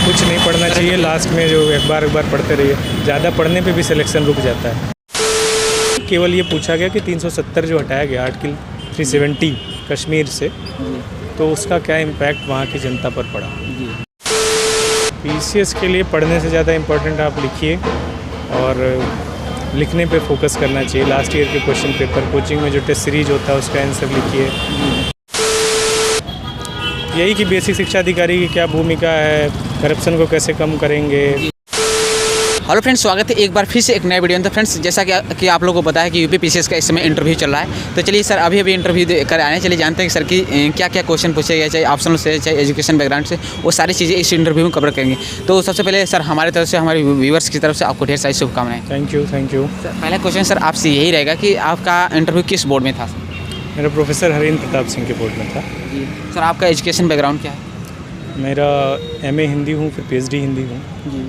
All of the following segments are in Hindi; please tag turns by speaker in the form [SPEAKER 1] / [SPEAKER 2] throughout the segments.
[SPEAKER 1] कुछ नहीं पढ़ना चाहिए, लास्ट में जो एक बार पढ़ते रहिए, ज़्यादा पढ़ने पे भी सिलेक्शन रुक जाता है। केवल ये पूछा गया कि 370 जो हटाया गया आर्टिकल 370 कश्मीर से, तो उसका क्या इम्पैक्ट वहाँ की जनता पर पड़ा। पीसीएस के लिए पढ़ने से ज़्यादा इम्पोर्टेंट आप लिखिए और लिखने पे फोकस करना चाहिए। लास्ट ईयर के क्वेश्चन पेपर, कोचिंग में जो टेस्ट सीरीज होता है उसका आंसर लिखिए। यही कि बेसिक शिक्षा अधिकारी की क्या भूमिका है, करप्शन को कैसे कम करेंगे।
[SPEAKER 2] हेलो फ्रेंड्स, स्वागत है एक बार फिर से एक नए वीडियो में। तो फ्रेंड्स, जैसा कि आप लोगों को पता है कि यूपी पीसीएस का इस समय इंटरव्यू चल रहा है। तो चलिए सर, अभी इंटरव्यू कर आए हैं। चलिए जानते हैं कि सर की क्या क्या क्वेश्चन पूछे गए, चाहे ऑप्शनल से चाहे एजुकेशन बैकग्राउंड से, वो सारी चीज़ें इस इंटरव्यू में कवर करेंगे। तो सबसे पहले सर, हमारी तरफ से, हमारे व्यूवर्स की तरफ से आपको ढेर सारी शुभकामनाएं।
[SPEAKER 1] Thank you.
[SPEAKER 2] सर, पहला क्वेश्चन सर आपसे यही रहेगा कि आपका इंटरव्यू किस बोर्ड में था?
[SPEAKER 1] मेरा प्रोफेसर हरेंद्र प्रताप सिंह के बोर्ड में था।
[SPEAKER 2] जी सर, आपका एजुकेशन बैकग्राउंड क्या है?
[SPEAKER 1] मेरा MA हिंदी हूँ, फिर PhD हिंदी हूँ।
[SPEAKER 2] जी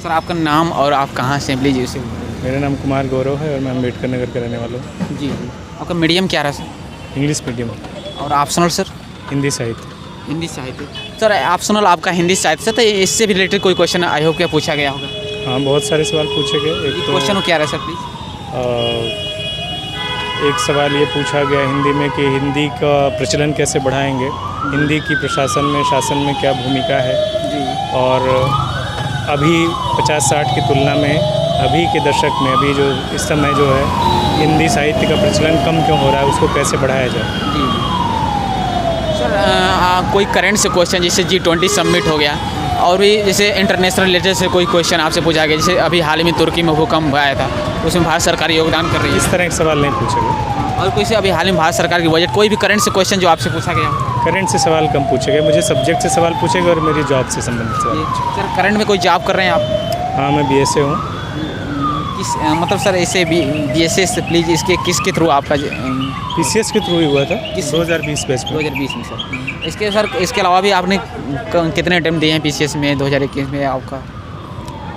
[SPEAKER 2] सर, आपका नाम और आप कहाँ से, प्लीज उसे?
[SPEAKER 1] मेरा नाम कुमार गौरव है और मैं अम्बेडकर नगर का रहने वाला हूँ।
[SPEAKER 2] जी, आपका मीडियम क्या रहा सर?
[SPEAKER 1] English medium.
[SPEAKER 2] और ऑप्शनल सर?
[SPEAKER 1] हिंदी साहित्य।
[SPEAKER 2] हिंदी साहित्य। सर, ऑप्शनल आपका हिंदी साहित्य से, तो इससे भी रिलेटेड कोई क्वेश्चन आई होप क्या पूछा गया होगा?
[SPEAKER 1] हाँ, बहुत सारे सवाल पूछे गए। एक
[SPEAKER 2] क्वेश्चन क्या रहा सर प्लीज़?
[SPEAKER 1] एक सवाल ये पूछा गया हिंदी में कि हिंदी का प्रचलन कैसे बढ़ाएंगे, हिंदी की प्रशासन में, शासन में क्या भूमिका है।
[SPEAKER 2] जी।
[SPEAKER 1] और अभी 50-60 की तुलना में अभी के दशक में, अभी जो इस समय जो है हिंदी साहित्य का प्रचलन कम क्यों हो रहा है, उसको कैसे बढ़ाया जाए।
[SPEAKER 2] जी सर, कोई करंट से क्वेश्चन, जैसे G20 सबमिट हो गया, और भी जैसे इंटरनेशनल रिलेटेड से कोई क्वेश्चन आपसे पूछा गया, जैसे अभी हाल ही में तुर्की में भूकंप आया था, उसमें भारत सरकार योगदान कर रही है,
[SPEAKER 1] इस तरह के सवाल नहीं पूछे गए।
[SPEAKER 2] और कोई से अभी हाल में भारत सरकार की बजट, कोई भी करंट से क्वेश्चन जो आपसे पूछा गया?
[SPEAKER 1] करंट से सवाल कम पूछे गए, मुझे सब्जेक्ट से सवाल पूछे गए और मेरी जॉब से संबंधित सवाल।
[SPEAKER 2] सर, करंट में कोई जॉब कर रहे हैं आप?
[SPEAKER 1] हाँ, मैं BSA हूँ।
[SPEAKER 2] किस मतलब सर, ऐसे BSA से प्लीज़ इसके किसके थ्रू आपका?
[SPEAKER 1] PCS के थ्रू ही हुआ था,
[SPEAKER 2] किस
[SPEAKER 1] 2020 बैच में।
[SPEAKER 2] 2020 में सर। इसके अलावा भी आपने कितने अटेम्प्ट दिए हैं PCS में 2021 में आपका?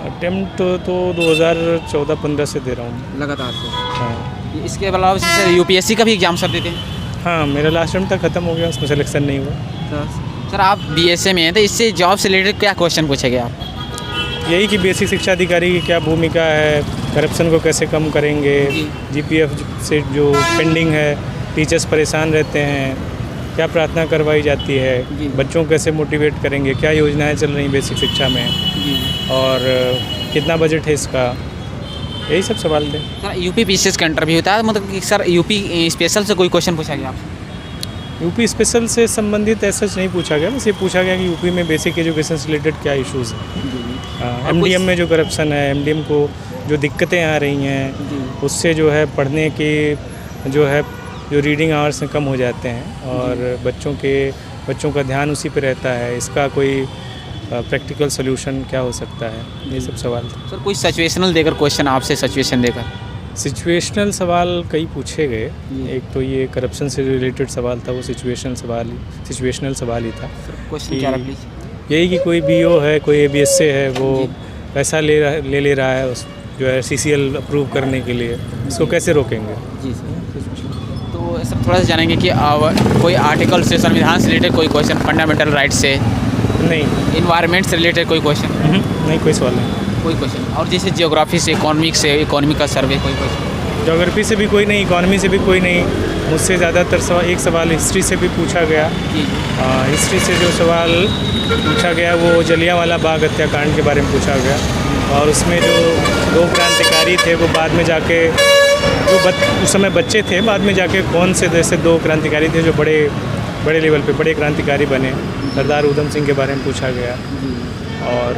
[SPEAKER 1] अटेम्प्ट तो 2014-15 से दे रहा हूँ
[SPEAKER 2] लगातार से।
[SPEAKER 1] हाँ।
[SPEAKER 2] इसके अलावा सर UPSC का भी एग्जाम सर देते हैं?
[SPEAKER 1] हाँ, मेरा लास्ट टर्म तक ख़त्म हो गया, उसमें सिलेक्शन नहीं हुआ।
[SPEAKER 2] सर, आप BSA में हैं, तो इससे जॉब से रिलेटेड क्या क्वेश्चन पूछे गए आप?
[SPEAKER 1] यही कि बेसिक शिक्षा अधिकारी की क्या भूमिका है, करप्शन को कैसे कम करेंगे, GPF से जो पेंडिंग है, टीचर्स परेशान रहते हैं, क्या प्रार्थना करवाई जाती है, बच्चों को कैसे मोटिवेट करेंगे, क्या योजनाएं चल रही बेसिक शिक्षा में, और कितना बजट है इसका, यही सब सवाल थे।
[SPEAKER 2] सर, यूपी PCS का इंटरव्यू था, मतलब कि सर यूपी स्पेशल से कोई क्वेश्चन पूछा गया आपसे?
[SPEAKER 1] यूपी स्पेशल से संबंधित ऐसा नहीं पूछा गया, बस ये पूछा गया कि यूपी में बेसिक एजुकेशन से रिलेटेड क्या इश्यूज़ हैं। MDM में जो करप्शन है, MDM को जो दिक्कतें आ रही हैं, उससे जो है पढ़ने की जो रीडिंग आवर्स कम हो जाते हैं और बच्चों का ध्यान उसी पे रहता है। इसका कोई प्रैक्टिकल सोल्यूशन क्या हो सकता है, ये सब सवाल थे।
[SPEAKER 2] सर, कोई सिचुएशनल देकर क्वेश्चन आपसे, सिचुएशन देकर?
[SPEAKER 1] सिचुएशनल सवाल कई पूछे गए। एक तो ये करप्शन से रिलेटेड सवाल था, वो सिचुएशनल सवाल ही था।
[SPEAKER 2] क्वेश्चन क्या रहा प्लीज?
[SPEAKER 1] यही कि कोई BO है, कोई BSA है, वो पैसा ले रहा है उस जो है CCL अप्रूव करने के लिए, इसको कैसे रोकेंगे।
[SPEAKER 2] जी सर। तो सर, थोड़ा सा जानेंगे कि कोई आर्टिकल से, संविधान से रिलेटेड कोई क्वेश्चन, फंडामेंटल राइट से?
[SPEAKER 1] नहीं।
[SPEAKER 2] इन्वायरमेंट से रिलेटेड कोई क्वेश्चन?
[SPEAKER 1] नहीं, कोई सवाल नहीं।
[SPEAKER 2] कोई क्वेश्चन? और जैसे जियोग्राफी से, इकोनॉमी का सर्वे, कोई क्वेश्चन?
[SPEAKER 1] ज्योग्राफी से भी कोई नहीं, इकोनॉमी से भी कोई नहीं। मुझसे ज़्यादातर एक सवाल हिस्ट्री से भी पूछा गया। हिस्ट्री से जो सवाल पूछा गया वो जलियांवाला बाग हत्याकांड के बारे में पूछा गया, और उसमें जो 2 क्रांतिकारी थे वो बाद में जाके उस समय बच्चे थे, बाद में जाके कौन से जैसे 2 क्रांतिकारी थे जो बड़े लेवल पे बड़े क्रांतिकारी बने। सरदार उधम सिंह के बारे में पूछा गया, और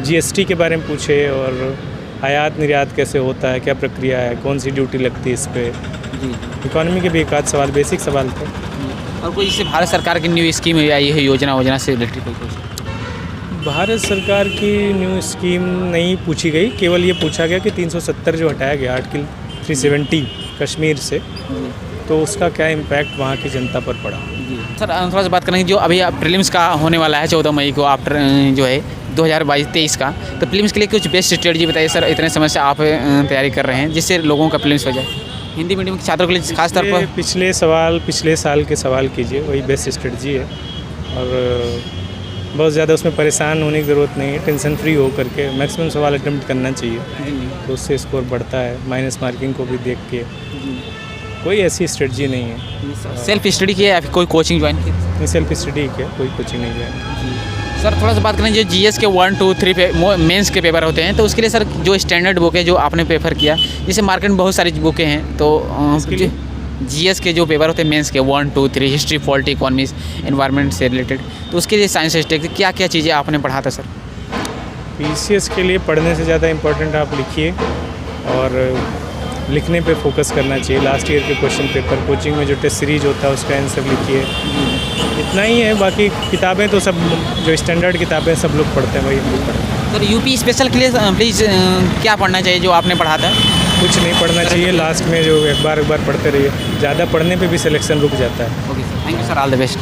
[SPEAKER 1] GST के बारे में पूछे, और आयात निर्यात कैसे होता है, क्या प्रक्रिया है, कौन सी ड्यूटी लगती है इस पर। इकोनॉमी के भी एक आध सवाल, बेसिक सवाल थे।
[SPEAKER 2] और कोई इससे भारत सरकार की न्यू स्कीम आई है, योजना से रिलेटेड कोई क्वेश्चन?
[SPEAKER 1] भारत सरकार की न्यू स्कीम नहीं पूछी गई, केवल ये पूछा गया कि 370 जो हटाया गया आर्टिकल 370 कश्मीर से, तो उसका क्या इम्पैक्ट वहाँ की जनता पर पड़ा।
[SPEAKER 2] सर, थोड़ा सा बात करेंगे, जो अभी प्रीलिम्स का होने वाला है 14 मई को, आफ्टर जो है 2022-23 का, तो प्रीलिम्स के लिए कुछ बेस्ट स्ट्रेटजी बताइए सर। इतने समय से आप तैयारी कर रहे हैं, जिससे लोगों का प्रीलिम्स हो जाए, हिंदी मीडियम के छात्रों के लिए खास तौर पर।
[SPEAKER 1] पिछले साल के सवाल कीजिए, वही बेस्ट स्ट्रेटजी है। और बहुत ज़्यादा उसमें परेशान होने की ज़रूरत नहीं है, टेंशन फ्री हो करके मैक्सिमम सवाल अटेम्प्ट करना चाहिए, तो उससे स्कोर बढ़ता है। माइनस मार्किंग को भी देख के कोई ऐसी स्ट्रेटजी नहीं है।
[SPEAKER 2] सेल्फ स्टडी किया या फिर कोई कोचिंग ज्वाइन की?
[SPEAKER 1] नहीं, सेल्फ स्टडी है, कोई कोचिंग नहीं है।
[SPEAKER 2] सर थोड़ा सा बात करें जो जीएस के 1, 2, 3 पे मेंस के पेपर होते हैं, तो उसके लिए सर जो स्टैंडर्ड बुक है जो आपने प्रेफर किया, जैसे मार्केट में बहुत सारी बुकें हैं, तो
[SPEAKER 1] इसके लिए?
[SPEAKER 2] जीएस के जो पेपर होते हैं मेंस के 1, 2, 3 हिस्ट्री, पॉलिटी, इकोनॉमिक्स, एनवायरनमेंट से रिलेटेड, तो उसके लिए साइंस स्टेट क्या क्या चीज़ें आपने पढ़ा था सर?
[SPEAKER 1] पीसीएस के लिए पढ़ने से ज़्यादा इम्पोर्टेंट आप लिखिए और लिखने पे फोकस करना चाहिए। लास्ट ईयर के क्वेश्चन पेपर कोचिंग में जो टेस्ट सीरीज होता है उसका आंसर लिखिए, इतना ही है। बाकी किताबें तो सब जो स्टैंडर्ड किताबें सब लोग पढ़ते हैं वही हम लोग पढ़ते हैं।
[SPEAKER 2] सर यूपी स्पेशल के लिए प्लीज़ क्या पढ़ना चाहिए जो आपने पढ़ा था?
[SPEAKER 1] कुछ नहीं पढ़ना चाहिए, लास्ट में जो एक बार पढ़ते रहिए, ज़्यादा पढ़ने पे भी सिलेक्शन रुक जाता है।
[SPEAKER 2] Okay sir, thank you sir, all the best.